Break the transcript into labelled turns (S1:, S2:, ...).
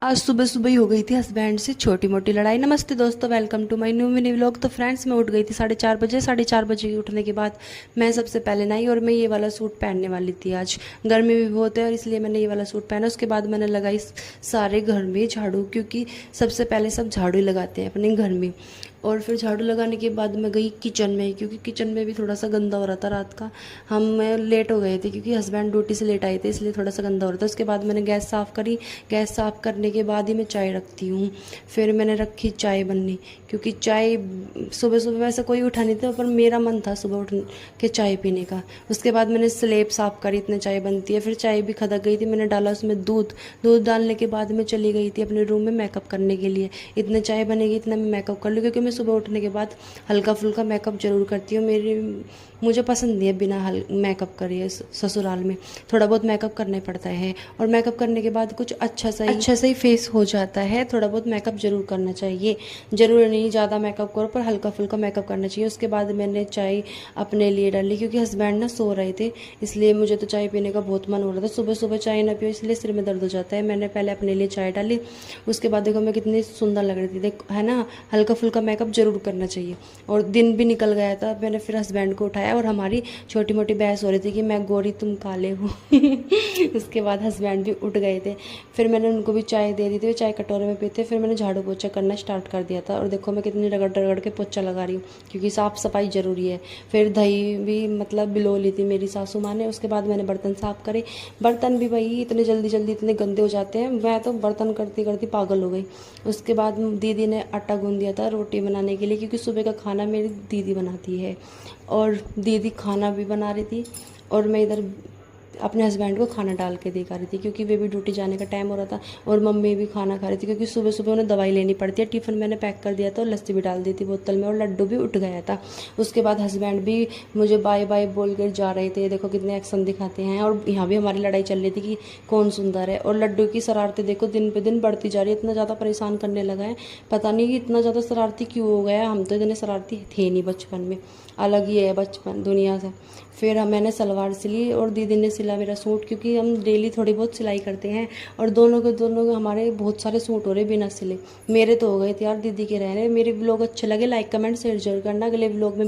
S1: आज सुबह सुबह ही हो गई थी हस्बैंड से छोटी मोटी लड़ाई। नमस्ते दोस्तों, welcome to my new mini vlog. तो फ्रेंड्स, मैं उठ गई थी 4:30 बजे। 4:30 बजे उठने के बाद मैं सबसे पहले नहाई और मैं ये वाला सूट पहनने वाली थी। आज गर्मी भी बहुत है और इसलिए मैंने ये वाला सूट पहना। उसके बाद मैंने लगाई सारे घर में झाड़ू, क्योंकि सबसे पहले सब झाड़ू ही लगाते हैं अपने घर में। और फिर झाड़ू लगाने के बाद मैं गई किचन में, क्योंकि किचन में भी थोड़ा सा गंदा हो रहा था रात का। हम लेट हो गए थे क्योंकि हस्बैंड ड्यूटी से लेट आए थे, इसलिए थोड़ा सा गंदा हो रहा था। उसके बाद मैंने गैस साफ़ करी। गैस साफ़ करने के बाद ही मैं चाय रखती हूँ। फिर मैंने रखी चाय बननी, क्योंकि चाय सुबह सुबह वैसे कोई उठा नहीं था, पर मेरा मन था सुबह उठ के चाय पीने का। उसके बाद मैंने स्लेब साफ़ करी, इतने चाय बनती है। फिर चाय भी खदक गई थी, मैंने डाला उसमें दूध। दूध डालने के बाद मैं चली गई थी अपने रूम में मेकअप करने के लिए। इतने चाय बनेगी इतना मैं मेकअप कर लूँ, क्योंकि मैं सुबह उठने के बाद हल्का फुल्का मेकअप ज़रूर करती हूँ। मुझे पसंद नहीं है बिना मेकअप करे ससुराल में। थोड़ा बहुत मेकअप करना ही पड़ता है, और मेकअप करने के बाद कुछ अच्छा सा ही फेस हो जाता है। थोड़ा बहुत मेकअप ज़रूर करना चाहिए, ज़रूर नहीं ज़्यादा मेकअप करो, पर हल्का फुल्का मेकअप करना चाहिए। उसके बाद मैंने चाय अपने लिए डाली, क्योंकि हस्बैंड ना सो रहे थे, इसलिए मुझे तो चाय पीने का बहुत मन हो रहा था। सुबह सुबह चाय ना पियो इसलिए सिर में दर्द हो जाता है। मैंने पहले अपने लिए चाय डाली। उसके बाद देखो मैं कितनी सुंदर लग रही थी, देखो है ना। हल्का फुल्का मेकअप ज़रूर करना चाहिए। और दिन भी निकल गया था। मैंने फिर हस्बैंड को उठाया और हमारी छोटी मोटी बहस हो रही थी कि मैं गोरी तुम काले हो। उसके बाद हस्बैंड भी उठ गए थे। फिर मैंने उनको भी चाय दे दी थी, चाय कटोरे में पीते। फिर मैंने झाड़ू पोछा करना स्टार्ट कर दिया था। और देखो मैं कितनी रगड़ रगड़ के पोछा लगा रही हूँ, क्योंकि साफ़ सफाई ज़रूरी है। फिर दही भी मतलब बिलो ली थी मेरी सासू माँ ने। उसके बाद मैंने बर्तन साफ़ करे। बर्तन भी भाई इतने जल्दी जल्दी इतने गंदे हो जाते हैं, मैं तो बर्तन करती करती पागल हो गई। उसके बाद दीदी ने आटा गूंद दिया था रोटी बनाने के लिए, क्योंकि सुबह का खाना मेरी दीदी बनाती है। और दीदी खाना भी बना रही थी, और मैं इधर अपने हस्बैंड को खाना डाल के दे रही थी, क्योंकि वे भी ड्यूटी जाने का टाइम हो रहा था। और मम्मी भी खाना खा रही थी, क्योंकि सुबह सुबह उन्हें दवाई लेनी पड़ती है। टिफ़िन मैंने पैक कर दिया था और लस्सी भी डाल दी थी बोतल में, और लड्डू भी उठ गया था। उसके बाद हस्बैंड भी मुझे बाय बाय बोल कर जा रहे थे। देखो कितने एक्शन दिखाते हैं। और यहाँ भी हमारी लड़ाई चल रही थी कि कौन सुंदर है। और लड्डू की शरारतें देखो दिन पे दिन बढ़ती जा रही है, इतना ज़्यादा परेशान करने लगा है। पता नहीं कि इतना ज़्यादा शरारती क्यों हो गया है। हम तो इतने शरारती थे नहीं बचपन में, अलग ही है बचपन दुनिया से। फिर मैंने सलवार सिली और दीदी ने सिला मेरा सूट, क्योंकि हम डेली थोड़ी बहुत सिलाई करते हैं। और दोनों के हमारे बहुत सारे सूट हो रहे बिना सिले। मेरे तो हो गए थे यार, दीदी के रह रहे। मेरे ब्लॉग अच्छे लगे लाइक कमेंट शेयर जरूर करना। अगले ब्लॉग में